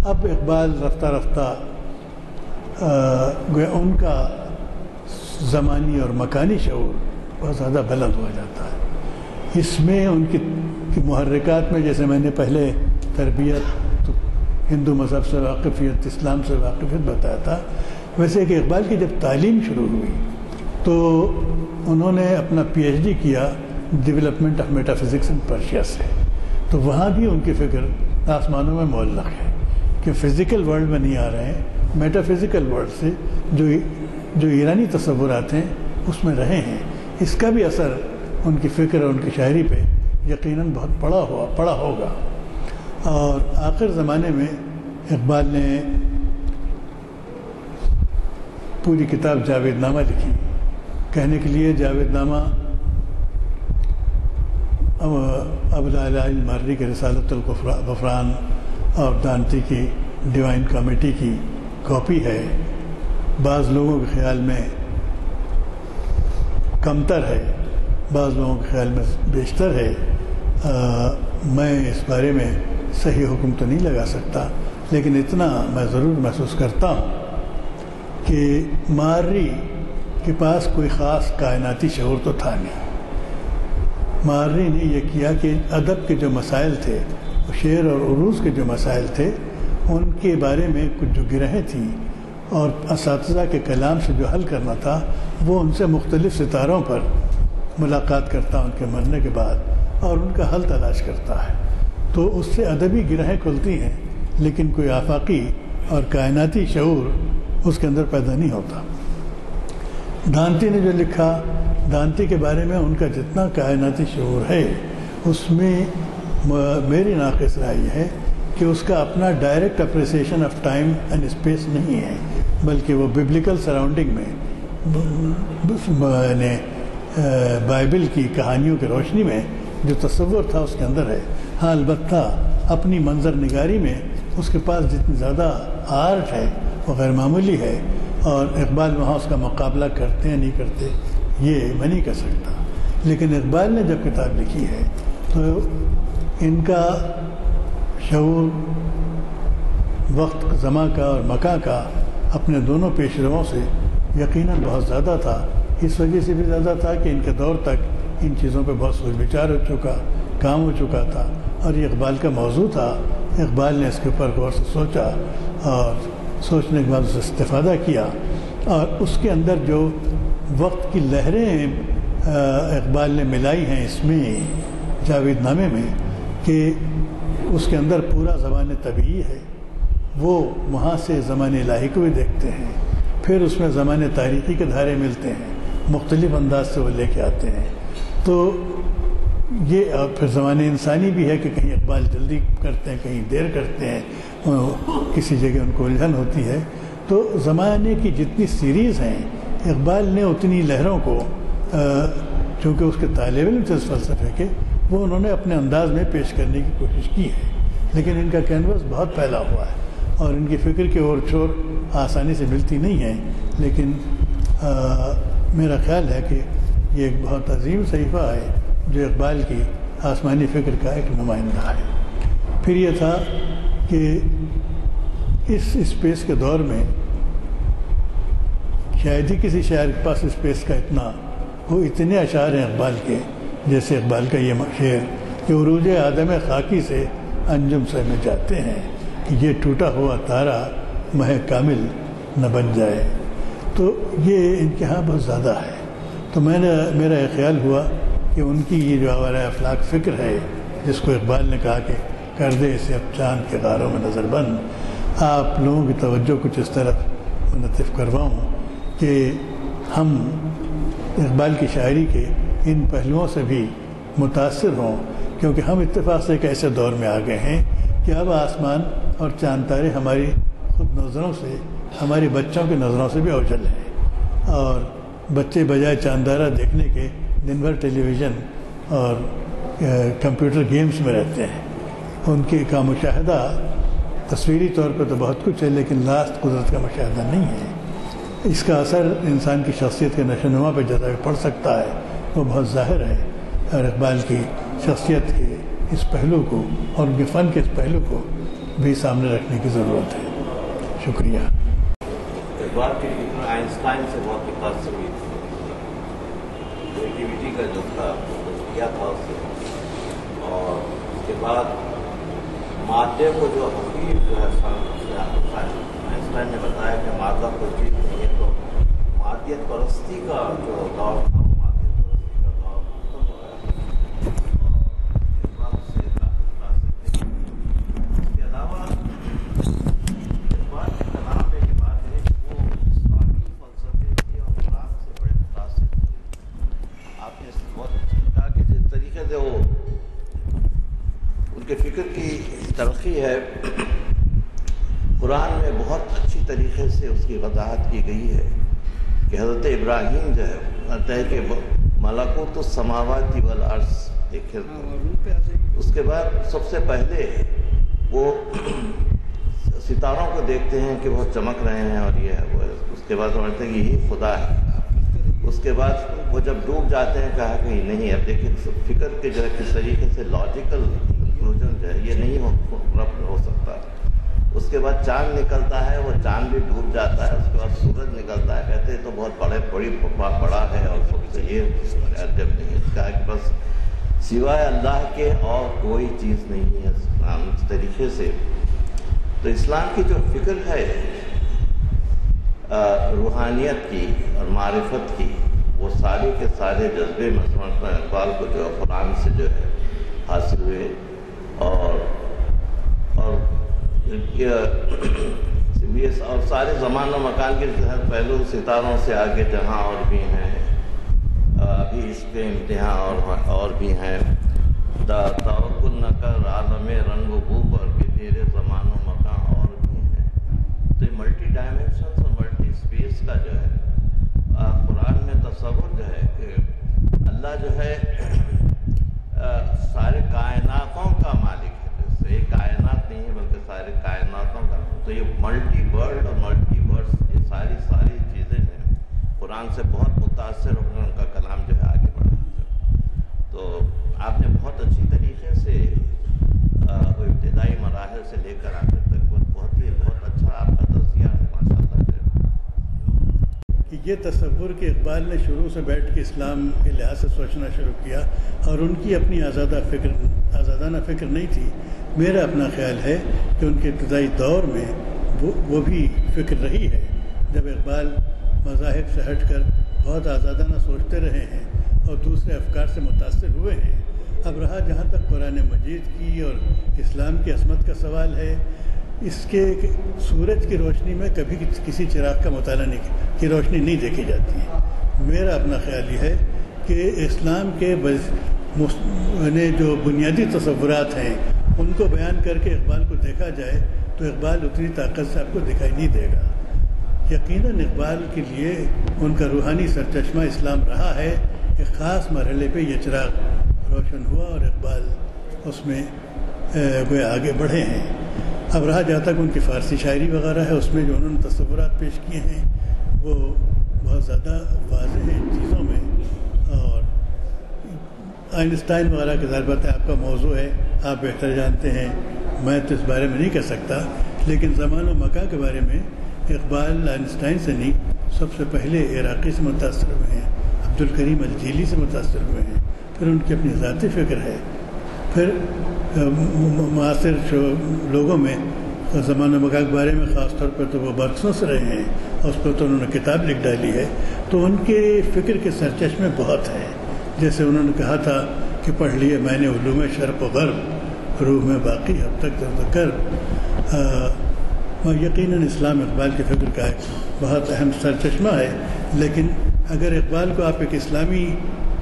اب اقبال رفتہ رفتہ گویا ان کا زمانی اور مکانی شعور بہت زیادہ بلند ہو جاتا ہے۔ اس میں ان کی محرکات میں، جیسے میں نے پہلے تربیت، ہندو مذہب سے واقفیت، اسلام سے واقفیت بتایا تھا، ویسے کہ اقبال کی جب تعلیم شروع ہوئی تو انہوں نے اپنا پی ایچ ڈی کیا development of meta physics in Persia سے، تو وہاں بھی ان کی فکر آسمانوں میں معلق ہے کہ فزیکل ورلڈ میں نہیں آ رہے ہیں، میٹا فزیکل ورلڈ سے جو ایرانی تصورات ہیں اس میں رہے ہیں۔ اس کا بھی اثر ان کی فکر اور ان کی شاعری پہ یقیناً بہت پڑا ہوگا۔ اور آخر زمانے میں اقبال نے پوری کتاب جاوید نامہ لکھی۔ کہنے کے لیے جاوید نامہ ابوالعلاء الماری کے رسالۃ الغفران اور دانتی کی ڈیوائن کامیڈی کی کاپی ہے، بعض لوگوں کے خیال میں کمتر ہے، بعض لوگوں کے خیال میں بیشتر ہے۔ میں اس بارے میں صحیح حکم تو نہیں لگا سکتا، لیکن اتنا میں ضرور محسوس کرتا ہوں کہ ماری کے پاس کوئی خاص کائناتی شعور تو تھا نہیں۔ ماری نے یہ کیا کہ ادب کے جو مسائل تھے، شعر اور عروض کے جو مسائل تھے، ان کے بارے میں کچھ جو گرہیں تھیں اور اساتذہ کے کلام سے جو حل کرنا تھا، وہ ان سے مختلف ستاروں پر ملاقات کرتا ان کے مرنے کے بعد اور ان کا حل تلاش کرتا ہے، تو اس سے ادبی گرہیں کھلتی ہیں، لیکن کوئی آفاقی اور کائناتی شعور اس کے اندر پیدا نہیں ہوتا۔ دانتی نے جو لکھا، دانتی کے بارے میں ان کا جتنا کائناتی شعور ہے، اس میں میری ناقص رائے یہ ہے کہ اس کا اپنا direct appreciation of time and space نہیں ہے، بلکہ وہ ببلیکل سراؤنڈنگ میں بائبل کی کہانیوں کی روشنی میں جو تصور تھا اس کے اندر ہے۔ ہاں البتہ اپنی منظر نگاری میں اس کے پاس جتنی زیادہ آرٹ ہے وہ غیر معمولی ہے، اور اقبال وہاں اس کا مقابلہ کرتے ہیں نہیں کرتے یہ میں نہیں کہہ سکتا، لیکن اقبال نے جب کتاب لکھی ہے تو ان کا شعور وقت زمان کا اور مکان کا اپنے دونوں پیش رووں سے یقیناً بہت زیادہ تھا۔ اس وجہ سے بھی زیادہ تھا کہ ان کے دور تک ان چیزوں پہ بہت سوچ بچار ہو چکا، کام ہو چکا تھا، اور یہ اقبال کا موضوع تھا۔ اقبال نے اس کے اوپر غور سے سوچا اور سوچنے کے بعد اس سے استفادہ کیا، اور اس کے اندر جو وقت کی لہریں اقبال نے ملائی ہیں اس میں جاوید نامے میں کہ اس کے اندر پورا زبان طبیعی ہے، وہ وہاں سے زمان الہی کو بھی دیکھتے ہیں، پھر اس میں زمان تاریخی کے دھارے ملتے ہیں، مختلف انداز سے وہ لے کے آتے ہیں. تو یہ اور پھر زمان انسانی بھی ہے کہ کہیں اقبال جلدی کرتے ہیں، کہیں دیر کرتے ہیں، کسی جگہ ان کو الجھن ہوتی ہے. تو زمانے کی جتنی سیریز ہیں اقبال نے اتنی لہروں کو چونکہ اس کے طالب علم تھے اس فلسفے کے، وہ انہوں نے اپنے انداز میں پیش کرنے کی کوشش کی ہے. لیکن ان کا کینوس بہت پھیلا ہوا ہے اور ان کی فکر کے اور چھور آسانی سے ملتی نہیں ہیں. لیکن میرا خیال ہے کہ یہ ایک بہت عظیم صحیفہ ہے جو اقبال کی آسمانی فکر کا ایک نمائندہ ہے. پھر یہ تھا کہ اس اسپیس کے دور میں شاید ہی کسی شاعر کے پاس اسپیس کا وہ اتنے اشعار ہیں اقبال کے، جیسے اقبال کا یہ شعر کہ عروج آدم خاکی سے انجم سے میں جاتے ہیں کہ یہ ٹوٹا ہوا تارا مہ کامل نہ بن جائے. تو یہ ان کے ہاں بہت زیادہ ہے. تو میرا یہ خیال ہوا کہ ان کی یہ جو آوارہ افلاک فکر ہے جس کو اقبال نے کہا کہ کر دے اسے اب چاند کے غاروں میں نظر بند، آپ لوگوں کی توجہ کچھ اس طرف منتف کرواؤں کہ ہم اقبال کی شاعری کے ان پہلوؤں سے بھی متاثر ہوں، کیونکہ ہم اتفاق سے ایک ایسے دور میں آ گئے ہیں کہ اب آسمان اور چاند تارے ہماری خود نظروں سے، ہماری بچوں کی نظروں سے بھی اوجھل ہیں، اور بچے بجائے چاندارہ دیکھنے کے دن بھر ٹیلی ویژن اور کمپیوٹر گیمز میں رہتے ہیں. ان کا مشاہدہ تصویری طور پر تو بہت کچھ ہے لیکن لاست قدرت کا مشاہدہ نہیں ہے. اس کا اثر انسان کی شخصیت کے نشو و نما پہ جیسا پڑ سکتا ہے وہ بہت ظاہر ہے، اور اقبال کی شخصیت کے اس پہلو کو اور ان کے فن کے اس پہلو کو بھی سامنے رکھنے کی ضرورت ہے. شکریہ. اقبال کی فکر آئنسٹائن سے بہت متاثر ہوئی تھی، کریٹیوٹی کا جو تھا کیا تھا اس سے، اور اس کے بعد مادے کو جو حقیر جو ہے آئنسٹائن نے بتایا کہ مادہ کو چیز نہیں ہے، تو مادیت پرستی کا جو دور تھا وہ مادیت پرستی کا دور ختم ہو گیا، اور اس بات سے کافی متاثر تھے. اس کے علاوہ اقبال کے کلام میں یہ بات ہے کہ وہ اسلامی فلسفے کی اور قرآن سے بڑے متاثر تھے. آپ نے بہت کہا کہ جس طریقے سے وہ ان کے فکر کی ترقی ہے، قرآن میں بہت اچھی طریقے سے اس کی وضاحت کی گئی ہے کہ حضرت ابراہیم جو ہے کہتا ہے کہ ملکوت السماوات والارض ایک ہے. اس کے بعد سب سے پہلے وہ ستاروں کو دیکھتے ہیں کہ وہ چمک رہے ہیں اور یہ ہے وہ ہے. اس کے بعد سمجھتے ہیں کہ یہی خدا ہے. اس کے بعد وہ جب ڈوب جاتے ہیں کہا کہ نہیں. اب دیکھیں فکر کے جو ہے کس طریقے سے لاجیکل کنکلوژن جو ہے یہ نہیں ہو سکتا. اس کے بعد چاند نکلتا ہے، وہ چاند بھی ڈوب جاتا ہے. اس کے بعد سورج نکلتا ہے، کہتے ہیں تو بہت بڑا ہے اور سب سے یہ جب نہیں کہا کہ بس سوائے اللہ کے اور کوئی چیز نہیں ہے اسلام. اس طریقے سے تو اسلام کی جو فکر ہے روحانیت کی اور معرفت کی، وہ سارے کے سارے جذبے مثلاً اقبال کو جو قرآن سے جو ہے حاصل ہوئے، اور سارے زمان و مکان کے پہلو ستاروں سے آگے جہاں اور بھی ہیں، ابھی اس کے امتحان اور بھی ہیں. توکل نہ کر عالم رنگ و بو پر کہ تیرے زمان و مکان اور بھی ہیں. تو یہ ملٹی ڈائمینشنس اور ملٹی اسپیس کا جو ہے قرآن میں تصور جو ہے کہ اللہ جو ہے سارے کائناتوں کا مالک ہے. جیسے ایک کائنات نہیں ہے بلکہ سارے کائناتوں کا. تو یہ ملٹی ورلڈ اور ملٹی ورڈس یہ ساری چیزیں ہیں. قرآن سے بہت متاثر ہو کر ان کا کلام جو ہے آگے بڑھا ہے. تو آپ نے بہت اچھی طریقے سے وہ ابتدائی مراحل سے لے کر آخر تک بہت اچھا آپ کا تجزیہ ہے ماشاء اللہ. کہ یہ تصور کہ اقبال نے شروع سے بیٹھ کے اسلام کے لحاظ سے سوچنا شروع کیا اور ان کی اپنی آزادانہ فکر نہیں تھی. میرا اپنا خیال ہے کہ ان کے ابتدائی دور میں وہ بھی فکر رہی ہے. جب اقبال مذاہب سے ہٹ کر بہت آزادانہ سوچتے رہے ہیں اور دوسرے افکار سے متاثر ہوئے ہیں۔ اب رہا جہاں تک قرآن مجید کی اور اسلام کی عصمت کا سوال ہے، اس کے سورج کی روشنی میں کبھی کسی چراغ کا مطالعہ کی روشنی نہیں دیکھی جاتی ہے۔ میرا اپنا خیال یہ ہے کہ اسلام کے جو بنیادی تصورات ہیں ان کو بیان کر کے اقبال کو دیکھا جائے تو اقبال اتنی طاقت سے آپ کو دکھائی نہیں دے گا۔ یقیناً اقبال کے لیے ان کا روحانی سرچشمہ اسلام رہا ہے، ایک خاص مرحلے پہ یہ چراغ روشن ہوا اور اقبال اس میں گویا آگے بڑھے ہیں۔ اب رہا جہاں تک ان کی فارسی شاعری وغیرہ ہے، اس میں جو انہوں نے تصورات پیش کیے ہیں وہ بہت زیادہ واضح ہیں ان چیزوں میں۔ اور آئنسٹائن وغیرہ کے ظاہر بات ہے آپ کا موضوع ہے، آپ بہتر جانتے ہیں، میں تو اس بارے میں نہیں کہہ سکتا، لیکن زمان و مکان کے بارے میں اقبال آئنسٹائن سے نہیں، سب سے پہلے عراقی سے متاثر ہوئے ہیں، عبد الکریم الجیلی سے متاثر ہوئے ہیں، پھر ان کی اپنی ذاتی فکر ہے، پھر معاصر لوگوں میں زمان و مکان کے بارے میں خاص طور پر تو وہ برسوس رہے ہیں اور اس پر تو انہوں نے کتاب لکھ ڈالی ہے، تو ان کے فکر کے سرچشمے بہت ہیں۔ جیسے انہوں نے کہا تھا کہ پڑھ لیے میں نے علوم شرق و غرب، روح میں باقی اب تک درد کرب۔ یقیناً اسلام اقبال کے فکر کا ایک بہت اہم سرچشمہ ہے، لیکن اگر اقبال کو آپ ایک اسلامی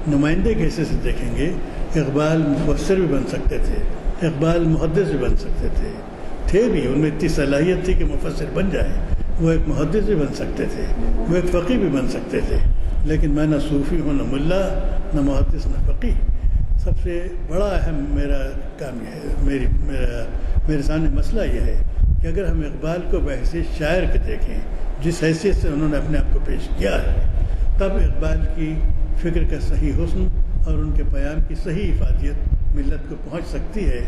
نمائندے کے حصے سے دیکھیں گے، اقبال مفسر بھی بن سکتے تھے، اقبال محدث بھی بن سکتے تھے بھی، ان میں اتنی صلاحیت تھی کہ مفسر بن جائیں، وہ ایک محدث بھی بن سکتے تھے، وہ ایک فقیہ بھی بن سکتے تھے، لیکن میں نہ صوفی ہوں، نہ ملا، نہ محدث، نہ فقیہ۔ سب سے بڑا اہم میرا کام یہ ہے، میرے سامنے مسئلہ یہ ہے کہ اگر ہم اقبال کو بحیثیت شاعر کے دیکھیں، جس حیثیت سے انہوں نے اپنے آپ کو پیش کیا ہے، تب اقبال کی فکر کا صحیح حسن اور ان کے پیام کی صحیح افادیت ملت کو پہنچ سکتی ہے۔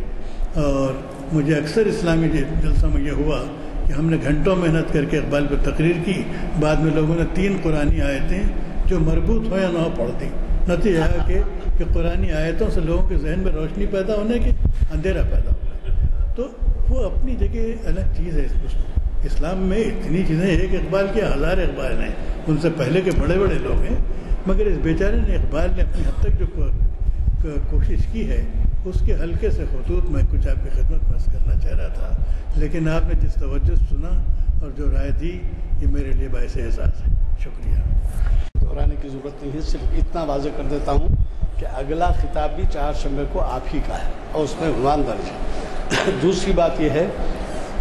اور مجھے اکثر اسلامی جلسوں میں یہ ہوا کہ ہم نے گھنٹوں محنت کر کے اقبال پر تقریر کی، بعد میں لوگوں نے 3 قرآنی آیتیں جو مربوط ہو یا نہ ہو پڑھ دی۔ نتیجہ ہے کہ قرآنی آیتوں سے لوگوں کے ذہن میں روشنی پیدا ہونے کی اندھیرا پیدا ہو، تو وہ اپنی جگہ الگ چیز ہے۔ اسلام میں اتنی چیزیں ہیں کہ اقبال کے ہزار اقبال ہیں، ان سے پہلے کے بڑے بڑے لوگ ہیں، مگر اس بیچارے نے اقبال نے اپنی حد تک جو کوشش کی ہے اس کے ہلکے سے خطوط میں کچھ آپ کی خدمت میں عرض کرنا چاہ رہا تھا، لیکن آپ نے جس توجہ سنا اور جو رائے دی یہ میرے لیے باعث احساس ہے۔ شکریہ۔ دہرانے کی ضرورت نہیں ہے، صرف اتنا واضح کر دیتا ہوں کہ اگلا خطاب بھی 4 شنبے کو آپ ہی کا ہے اور اس میں عنوان درج ہے۔ دوسری بات یہ ہے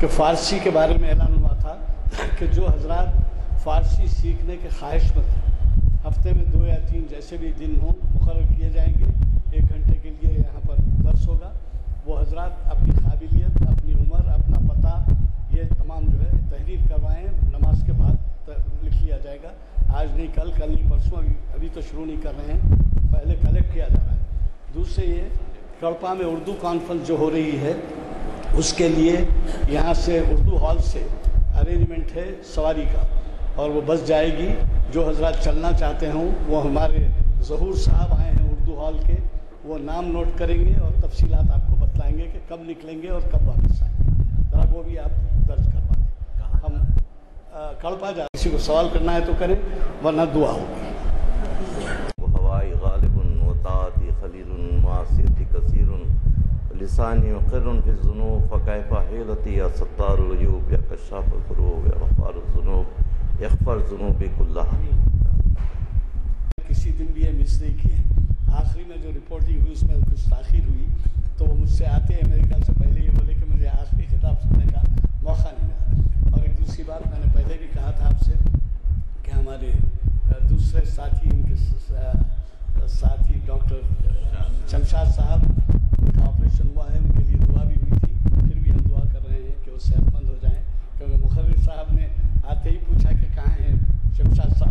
کہ فارسی کے بارے میں اعلان ہوا تھا کہ جو حضرات فارسی سیکھنے کے خواہش مند ہیں، ہفتے میں 2 یا 3 جیسے بھی دن ہوں مقرر کیے جائیں گے، 1 گھنٹے کے لیے یہاں پر درس ہوگا۔ وہ حضرات اپنی قابلیت، اپنی عمر، اپنا پتہ یہ تمام جو ہے تحریر کروائیں، نماز کے بعد لکھ لیا جائے گا، آج نہیں کل، کل نہیں پرسوں، ابھی تو شروع نہیں کر رہے ہیں، پہلے کلیکٹ کیا جا رہا ہے۔ دوسرے یہ کڑپا میں اردو کانفرنس جو ہو رہی ہے اس کے لیے یہاں سے اردو ہال سے ارینجمنٹ ہے سواری کا، اور وہ بس جائے گی۔ جو حضرات چلنا چاہتے ہوں وہ ہمارے ظہور صاحب آئے ہیں اردو ہال کے، وہ نام نوٹ کریں گے اور تفصیلات آپ کو بتلائیں گے کہ کب نکلیں گے اور کب واپس آئیں گے، ذرا وہ بھی آپ درج کروا دیں۔ ہم کڑپا جا، کسی کو سوال کرنا ہے تو کریں ورنہ دعا ہوگی۔ ہوائی غالب و طاعتی خلیل معصیتی کثیر لسانی مقر فی الذنوب فکیف حیلتی یا ستار العیوب یا کشاف الکروب یا غفار الذنوب اغفر ذنوبی کلہا۔ کسی دن بھی یہ مس نہیں کیے، آخری میں جو رپورٹنگ ہوئی اس میں کچھ تاخیر ہوئی تو وہ مجھ سے آتے ہیں، میرے خیال سے پہلے یہ بولے کہ مجھے آخری خطاب سننے کا موقع نہیں ملا۔ اور ایک دوسری بات میں نے پہلے بھی کہا تھا آپ سے کہ ہمارے دوسرے ساتھی، ان کے ساتھی ڈاکٹر شمشاد صاحب کا آپریشن ہوا ہے، ان کے لیے دعا بھی ہوئی تھی، پھر بھی ہم دعا کر رہے ہیں کہ وہ صحت مند ہو جائیں، کیونکہ مقرر صاحب نے آتے ہی پوچھا کہ کہاں ہیں شمشاد صاحب،